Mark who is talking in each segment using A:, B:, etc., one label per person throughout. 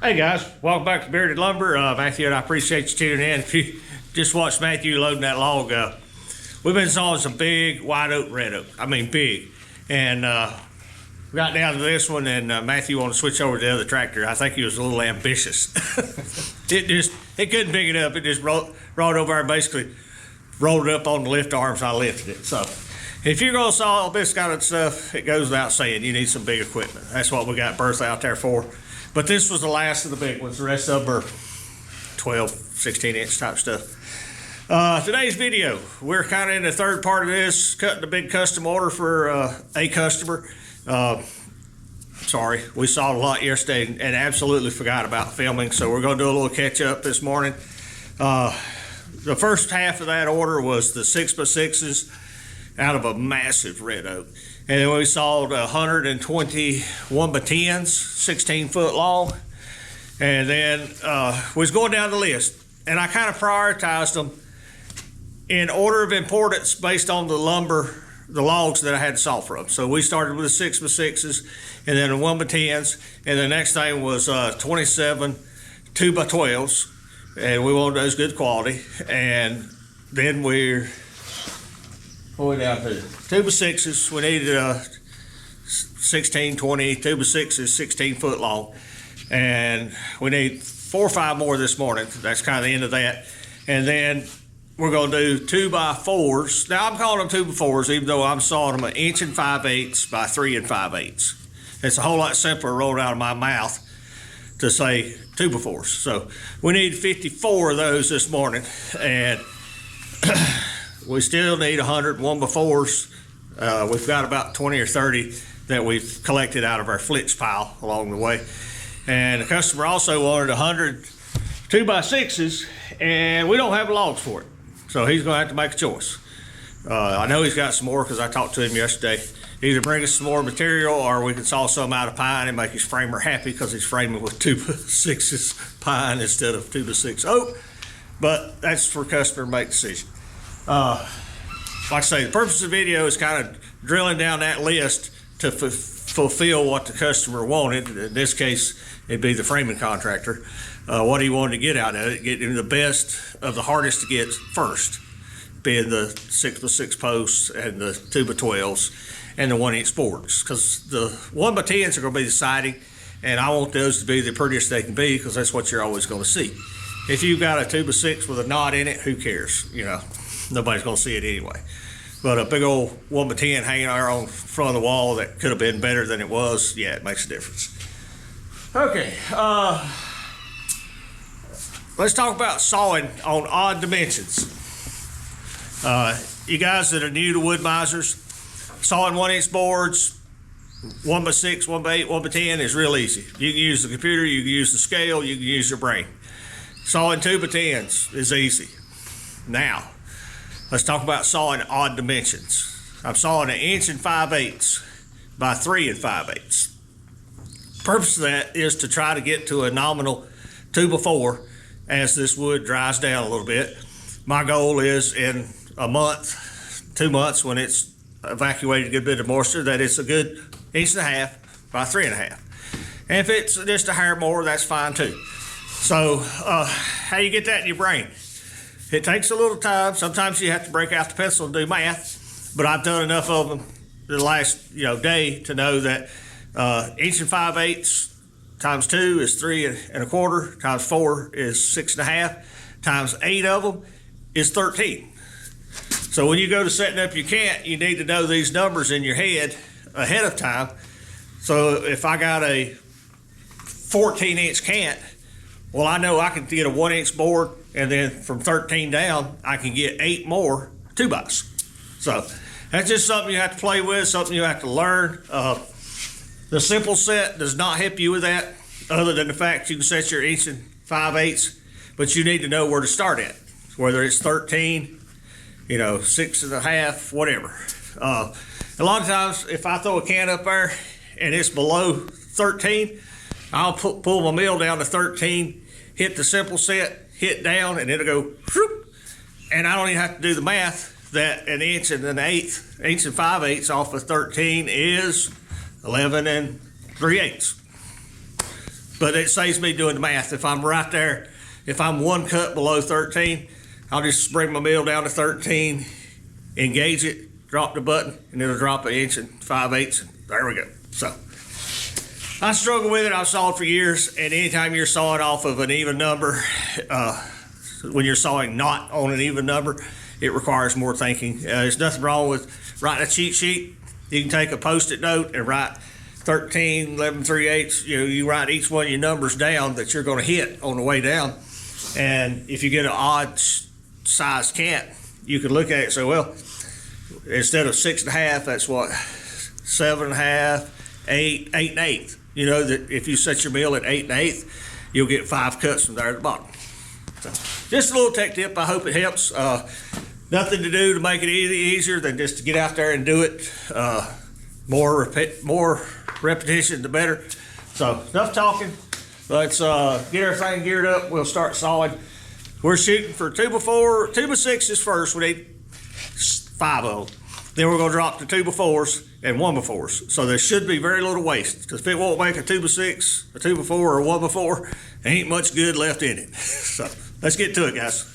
A: Hey guys, welcome back to Bearded Lumber. Matthew, and I appreciate you tuning in. If you just watched Matthew loading that log up, we've been sawing some big white oak, red oak. I mean big. And we got down to this one, and Matthew wanted to switch over to the other tractor. I think he was a little ambitious. it couldn't pick it up. It just rolled over and basically rolled it up on the lift arms. I lifted it. So if you're gonna saw this kind of stuff, it goes without saying you need some big equipment. That's what we got Bertha out there for. But this was the last of the big ones. The rest of them are 12, 16 inch type stuff. Today's video, we're kind of in the third part of this, cutting a big custom order for a customer. Sorry, we saw a lot yesterday and absolutely forgot about filming, so we're gonna do a little catch up this morning. The first half of that order was the 6x6s out of a massive red oak. And then we sawed 121 batons, 16 foot long. And then we was going down the list, and I kind of prioritized them in order of importance based on the lumber, the logs that I had to saw from. So we started with the 6x6s, and then the 1x10s, and the next thing was 27 2x12s, and we wanted those good quality. And then we're down to 2x6s. We needed 16, 20, 2x6s, 16 foot long. And we need 4 or 5 more this morning. That's kind of the end of that. And then we're gonna do 2x4s. Now I'm calling them 2x4s, even though I'm sawing them 1 5/8 inch by 3 5/8. It's a whole lot simpler rolled out of my mouth to say 2x4s. So we need 54 of those this morning. And we still need 100 1x4s. We've got about 20 or 30 that we've collected out of our flitch pile along the way. And the customer also wanted 100 2x6s, and we don't have logs for it. So he's gonna have to make a choice. I know he's got some more because I talked to him yesterday. Either bring us some more material, or we can saw some out of pine and make his framer happy because he's framing with 2x6s pine instead of 2x6 oak. But that's for customer to make decision. Like I say, the purpose of the video is kind of drilling down that list to fulfill what the customer wanted. In this case, it'd be the framing contractor. What he wanted to get out of it, get him the best of the hardest to get first, being the 6x6 posts and the 2x12s and the 1 inch boards. Because the 1x10s are going to be the siding, and I want those to be the prettiest they can be because that's what you're always going to see. If you've got a 2x6 with a knot in it, who cares? You know, nobody's going to see it anyway. But a big old 1x10 hanging there on front of the wall that could have been better than it was, yeah, it makes a difference. Okay, let's talk about sawing on odd dimensions. You guys that are new to wood misers, sawing 1 inch boards, 1x6, 1x8, 1x10 is real easy. You can use the computer, you can use the scale, you can use your brain. Sawing 2x10s is easy. Now, let's talk about sawing odd dimensions. I'm sawing 1 5/8 inch by 3 5/8. Purpose of that is to try to get to a nominal 2x4 as this wood dries down a little bit. My goal is in a month, 2 months, when it's evacuated a good bit of moisture, that it's a good 1.5 inch by 3 1/2. And if it's just a hair more, that's fine too. So how you get that in your brain? It takes a little time. Sometimes you have to break out the pencil and do math, but I've done enough of them the last day to know that 1 5/8 inch times 2 is 3 1/4, times 4 is 6 1/2, times 8 of them is 13. So when you go to setting up your cant, you need to know these numbers in your head ahead of time. So if I got a 14 inch cant, well, I know I can get a 1 inch board, and then from 13 down, I can get 8 more 2x. So that's just something you have to play with, something you have to learn. The simple set does not help you with that, other than the fact you can set your 1 5/8 inch, but you need to know where to start at, whether it's 13, 6 1/2, whatever. A lot of times, if I throw a can up there and it's below 13, I'll pull my mill down to 13, hit the simple set, hit down, and it'll go whoop, and I don't even have to do the math that 1 inch and 1/8, 1 5/8 off of 13 is 11 3/8. but it saves me doing the math. If I'm right there, if I'm one cut below 13, I'll just bring my mill down to 13, engage it, drop the button, and it'll drop 1 inch and 5/8. There we go. So I struggle with it. I've sawed for years, and anytime you're sawing off of an even number, when you're sawing not on an even number, it requires more thinking. There's nothing wrong with writing a cheat sheet. You can take a Post-it note and write 13, 11, 3/8. You write each one of your numbers down that you're going to hit on the way down. And if you get an odd size cant, you can look at it and say, well, instead of 6 1/2, that's what, 7 1/2, 8, 8 1/8. You know that if you set your mill at 8 1/8, you'll get 5 cuts from there at the bottom. So, just a little tech tip. I hope it helps. Nothing to do to make it easier than just to get out there and do it. More repetition, the better. So enough talking. Let's get everything geared up. We'll start sawing. We're shooting for 2x4, 2x6s first. We need 5 of them. Then we're going to drop to 2x4s and 1x4s. So there should be very little waste, because if it won't make a 2x6, a 2x4, or a 1x4, there ain't much good left in it. So let's get to it, guys.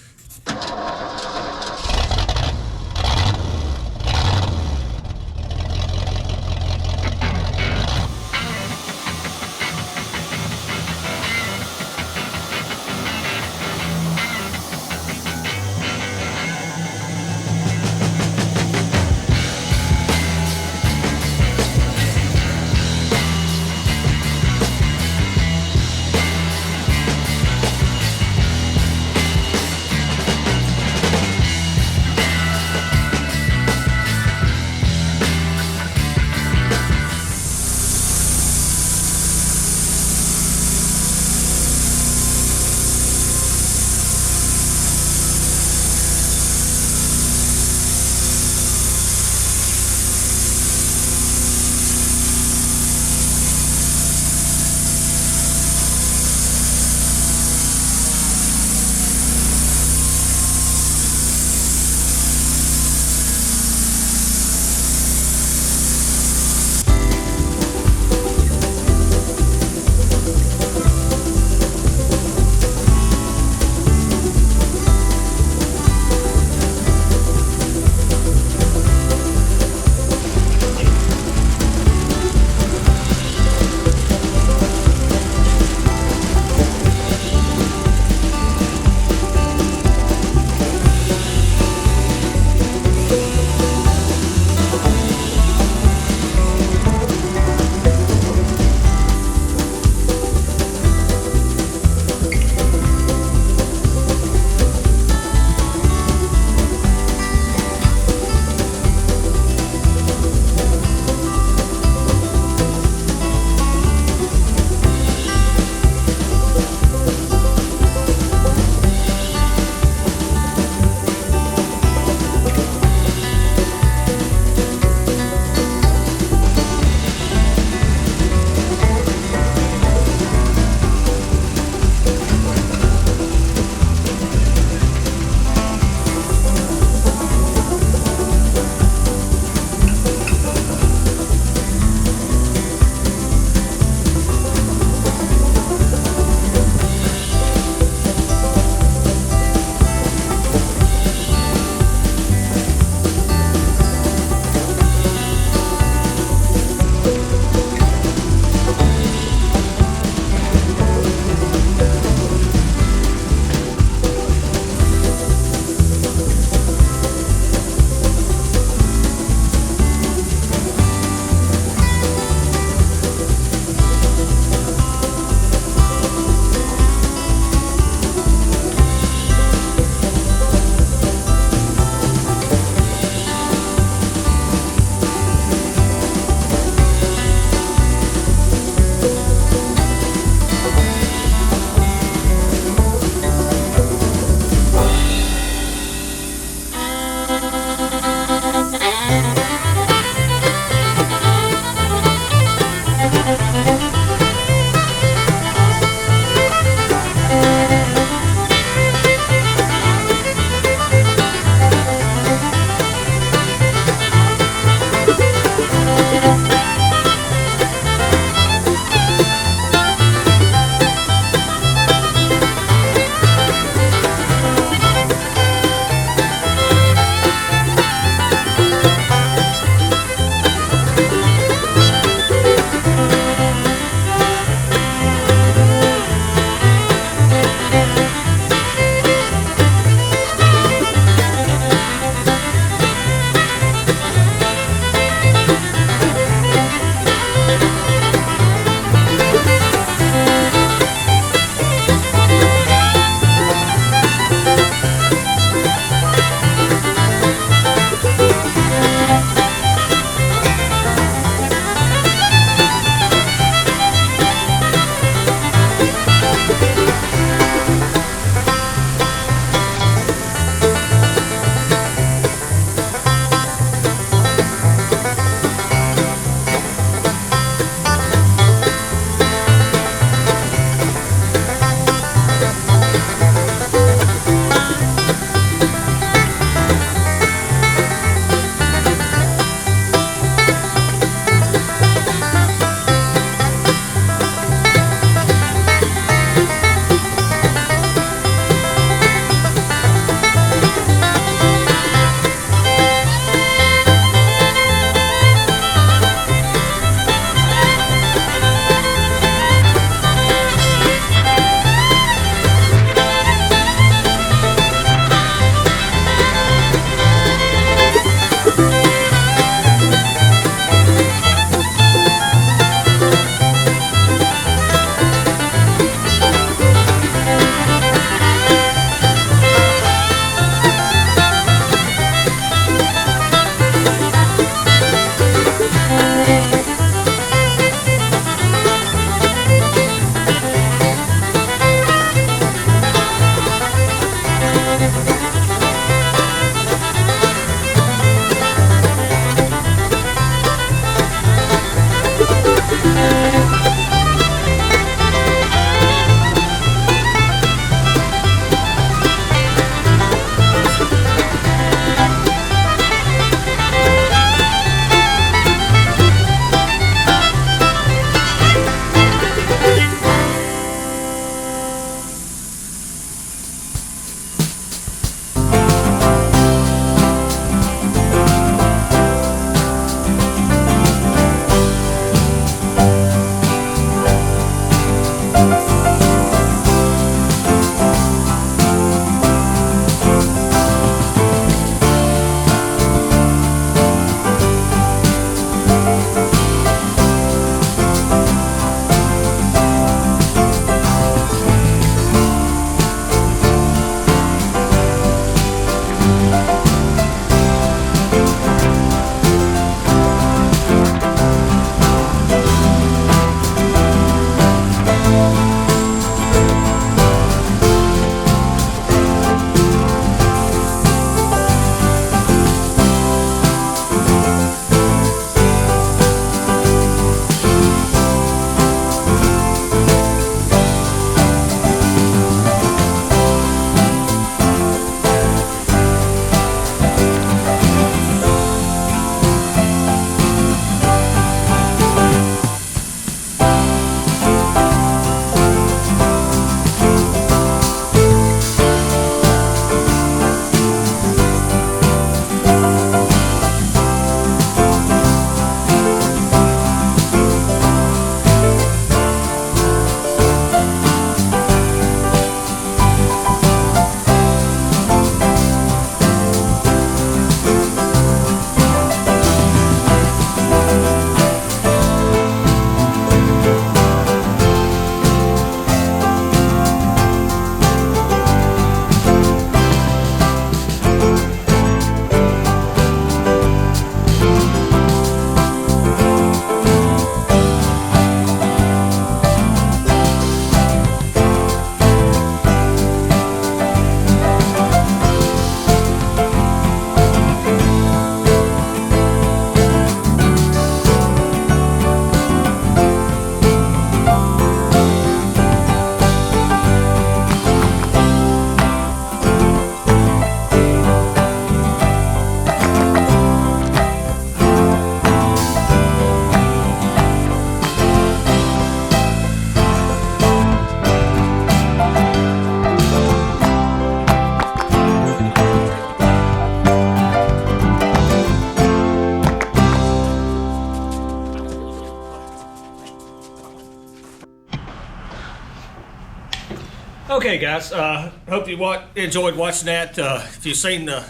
A: Okay, guys. Hope you enjoyed watching that. If you've seen the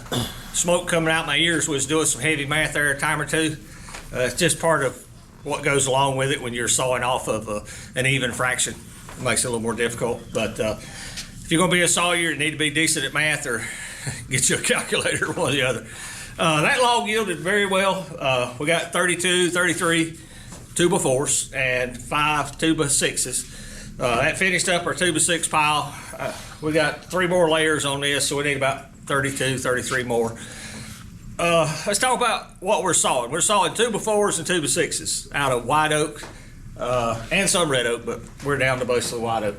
A: smoke coming out my ears, was doing some heavy math there a time or two. It's just part of what goes along with it when you're sawing off of an even fraction. It makes it a little more difficult. But if you're going to be a sawyer, you need to be decent at math or get you a calculator, one or the other. That log yielded very well. We got 32, 33 2x4s and 5 2x6s. That finished up our 2x6 pile. We got 3 more layers on this, so we need about 32, 33 more. Let's talk about what we're sawing. We're sawing 2x4s and 2x6s out of white oak and some red oak, but we're down to mostly white oak.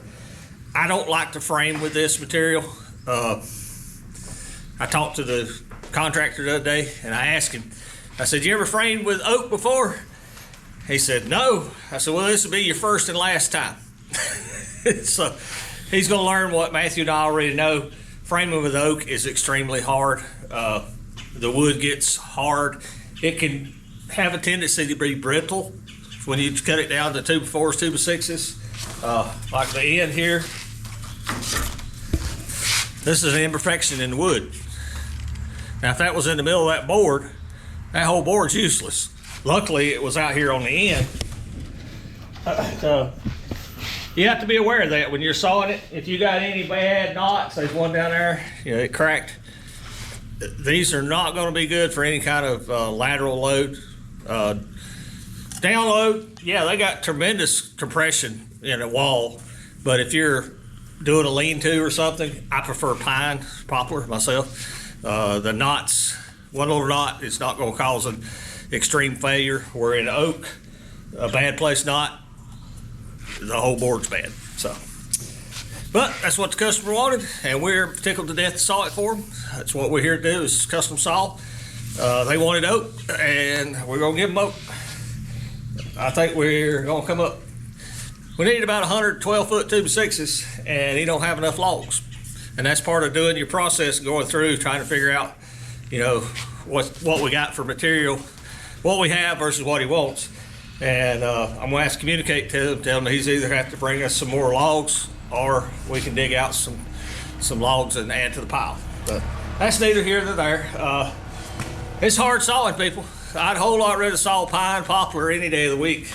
A: I don't like to frame with this material. I talked to the contractor the other day and I asked him, I said, "You ever framed with oak before?" He said, "No." I said, "Well, this will be your first and last time." So he's going to learn what Matthew and I already know. Framing with oak is extremely hard. The wood gets hard. It can have a tendency to be brittle when you cut it down to 2x4s, 2x6s. Like the end here. This is an imperfection in the wood. Now, if that was in the middle of that board, that whole board's useless. Luckily, it was out here on the end. You have to be aware of that when you're sawing it. If you got any bad knots, there's one down there, it cracked. These are not going to be good for any kind of lateral load. Down load, yeah, they got tremendous compression in a wall, but if you're doing a lean-to or something, I prefer pine, poplar myself. The knots, one little knot is not going to cause an extreme failure, where in oak, a bad place knot, the whole board's bad. So, but that's what the customer wanted, and we're tickled to death to saw it for them. That's what we're here to do, is custom saw. They wanted oak, and we're gonna give them oak. I think we're gonna come up. We need about 112-foot 2x6s, and he don't have enough logs. And that's part of doing your process, going through, trying to figure out, what we got for material, what we have versus what he wants. And I'm going to have to communicate to him, tell him he's either have to bring us some more logs, or we can dig out some logs and add to the pile. But that's neither here nor there. It's hard sawing, people. I'd a whole lot rather saw pine, poplar any day of the week.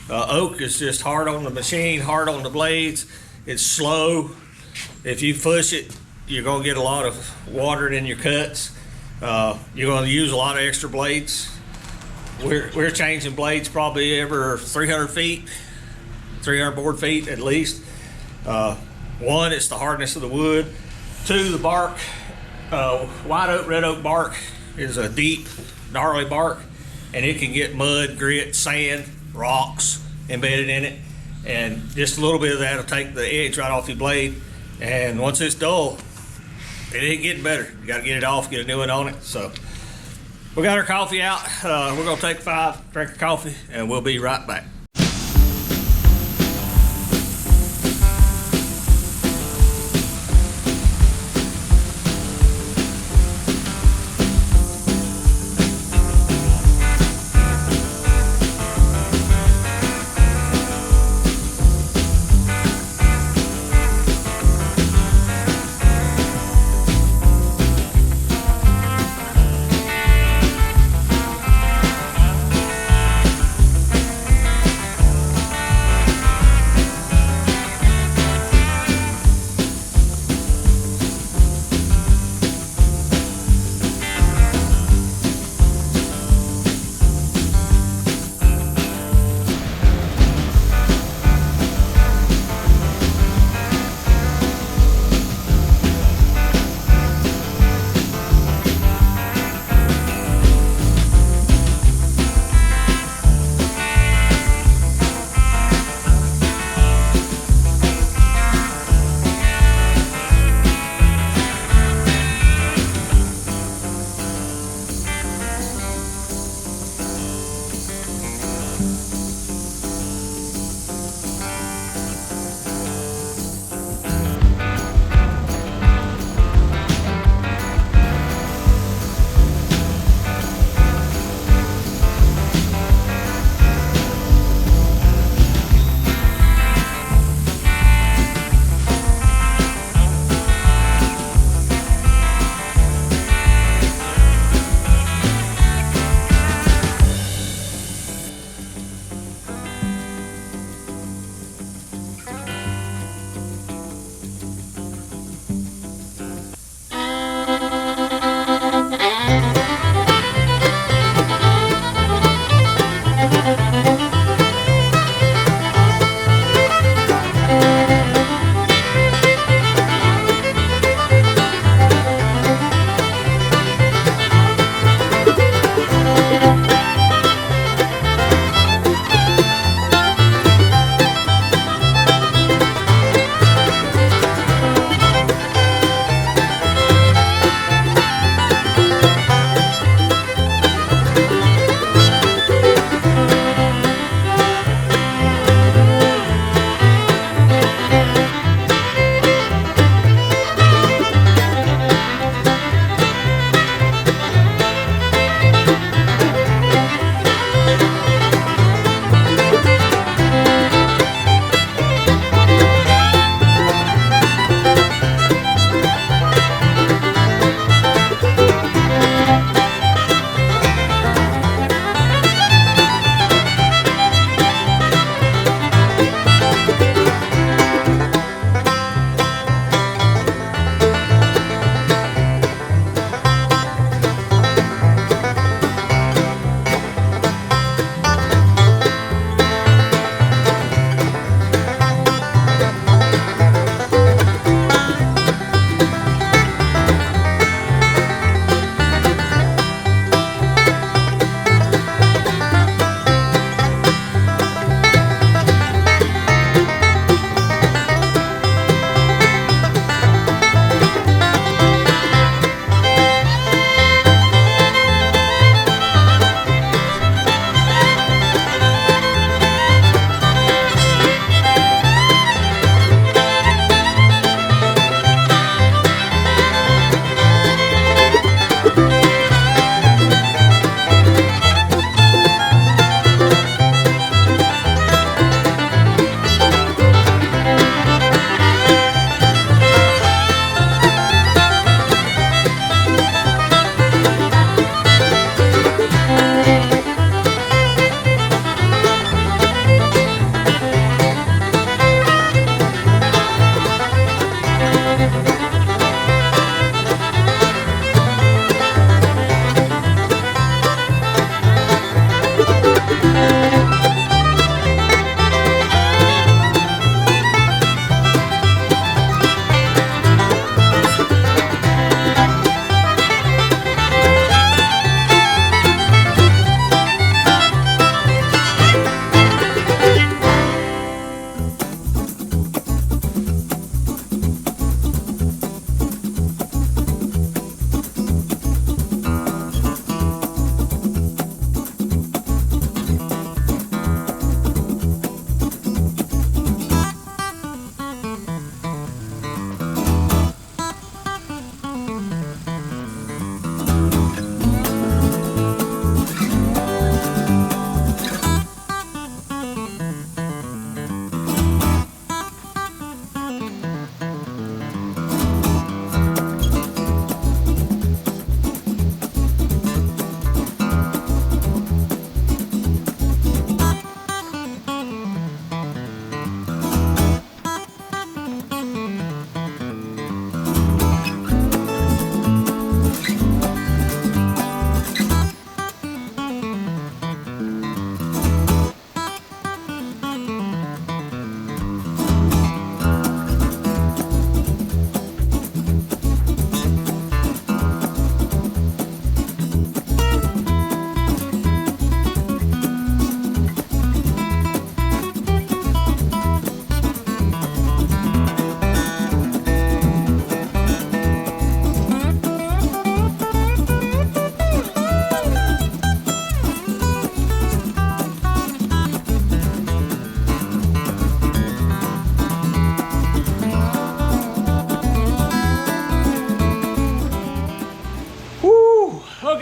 A: Oak is just hard on the machine, hard on the blades. It's slow. If you push it, you're going to get a lot of water in your cuts. You're going to use a lot of extra blades. We're changing blades probably every 300 feet, 300 board feet at least. One, it's the hardness of the wood. Two, the bark. White oak, red oak bark is a deep, gnarly bark, and it can get mud, grit, sand, rocks embedded in it. And just a little bit of that will take the edge right off your blade. And once it's dull, it ain't getting better. You got to get it off, get a new one on it. So we got our coffee out. We're going to take 5, drink of coffee, and we'll be right back.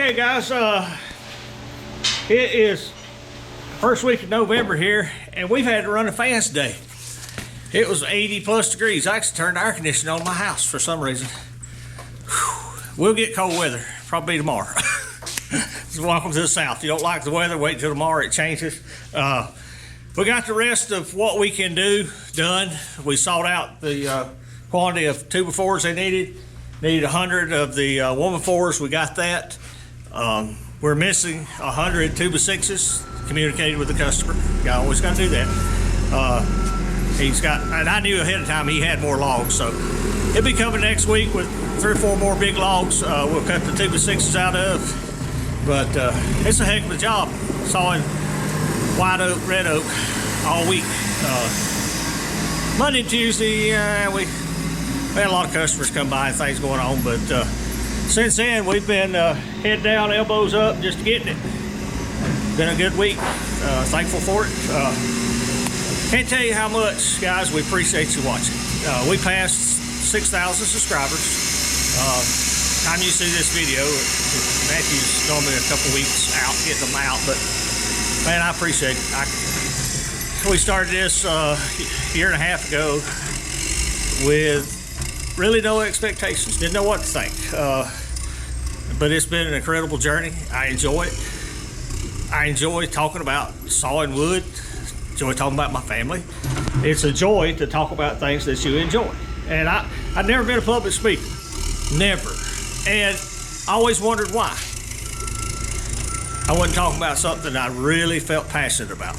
A: Okay, guys, it is first week of November here, and we've had to run the fans today. It was 80 plus degrees. I actually turned the air conditioning on in my house for some reason. Whew. We'll get cold weather, probably tomorrow. So welcome to the South. If you don't like the weather, wait till tomorrow, it changes. We got the rest of what we can do done. We sought out the quantity of 2x4s they needed. Needed 100 of the 1x4s. We got that. We're missing 100 2x6s. Communicated with the customer. You always got to do that. He's got, and I knew ahead of time he had more logs, so he'll be coming next week with 3 or 4 more big logs. We'll cut the 2x6s out of, but it's a heck of a job sawing white oak, red oak all week. Monday and Tuesday, we had a lot of customers come by and things going on, but since then we've been head down, elbows up, just getting it. Been a good week. Thankful for it. Can't tell you how much, guys, we appreciate you watching. We passed 6,000 subscribers. Time you see this video, Matthew's normally a couple weeks out getting them out, but man, I appreciate it. We started this a year and a half ago with really no expectations, didn't know what to think, but it's been an incredible journey. I enjoy it. I enjoy talking about sawing wood, enjoy talking about my family. It's a joy to talk about things that you enjoy. And I've never been a public speaker, never, and I always wondered why. I wasn't talking about something I really felt passionate about.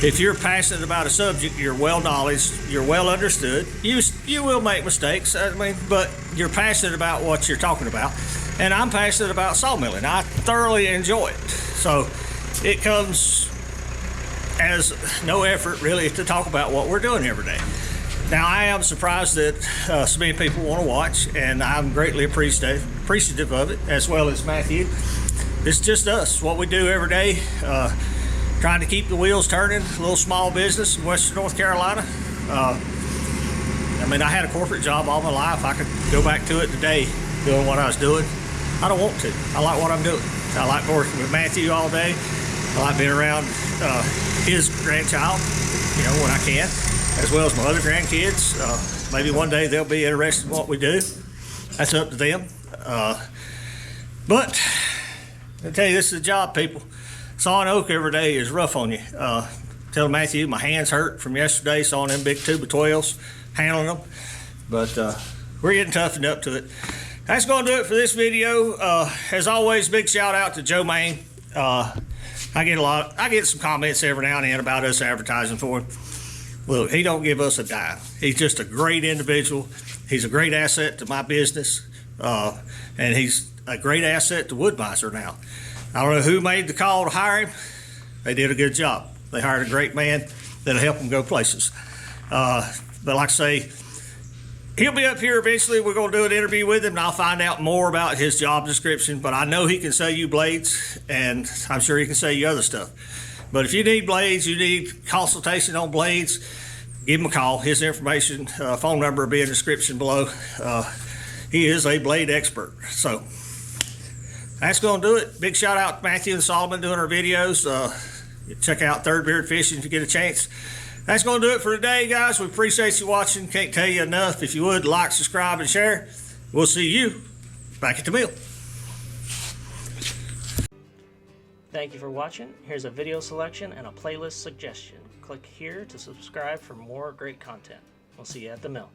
A: If you're passionate about a subject, you're well knowledgeable, you're well understood. You will make mistakes, I mean, but you're passionate about what you're talking about. And I'm passionate about sawmilling. I thoroughly enjoy it. So it comes as no effort really to talk about what we're doing every day. Now, I am surprised that so many people want to watch, and I'm greatly appreciative of it, as well as Matthew. It's just us, what we do every day. Trying to keep the wheels turning, a little small business in Western North Carolina. I mean, I had a corporate job all my life. I could go back to it today doing what I was doing. I don't want to. I like what I'm doing. I like working with Matthew all day. I like being around his grandchild, you know, when I can, as well as my other grandkids. Maybe one day they'll be interested in what we do. That's up to them. But I tell you, this is a job, people. Sawing oak every day is rough on you. Tell Matthew my hands hurt from yesterday sawing them big 2x12s, handling them. But we're getting toughened up to it. That's going to do it for this video. As always, big shout out to Joe Main. I get some comments every now and then about us advertising for him. Look, he don't give us a dime. He's just a great individual. He's a great asset to my business, and he's a great asset to Wood-Mizer now. I don't know who made the call to hire him. They did a good job. They hired a great man that'll help them go places. But like I say, he'll be up here eventually. We're going to do an interview with him, and I'll find out more about his job description. But I know he can sell you blades, and I'm sure he can sell you other stuff. But if you need blades, you need consultation on blades, give him a call. His information, phone number will be in the description below. He is a blade expert. So that's going to do it. Big shout out to Matthew and Solomon doing our videos. Check out Third Beard Fishing if you get a chance. That's going to do it for today, guys. We appreciate you watching. Can't tell you enough. If you would, like, subscribe, and share. We'll see you back at the mill.
B: Thank you for watching. Here's a video selection and a playlist suggestion. Click here to subscribe for more great content. We'll see you at the mill.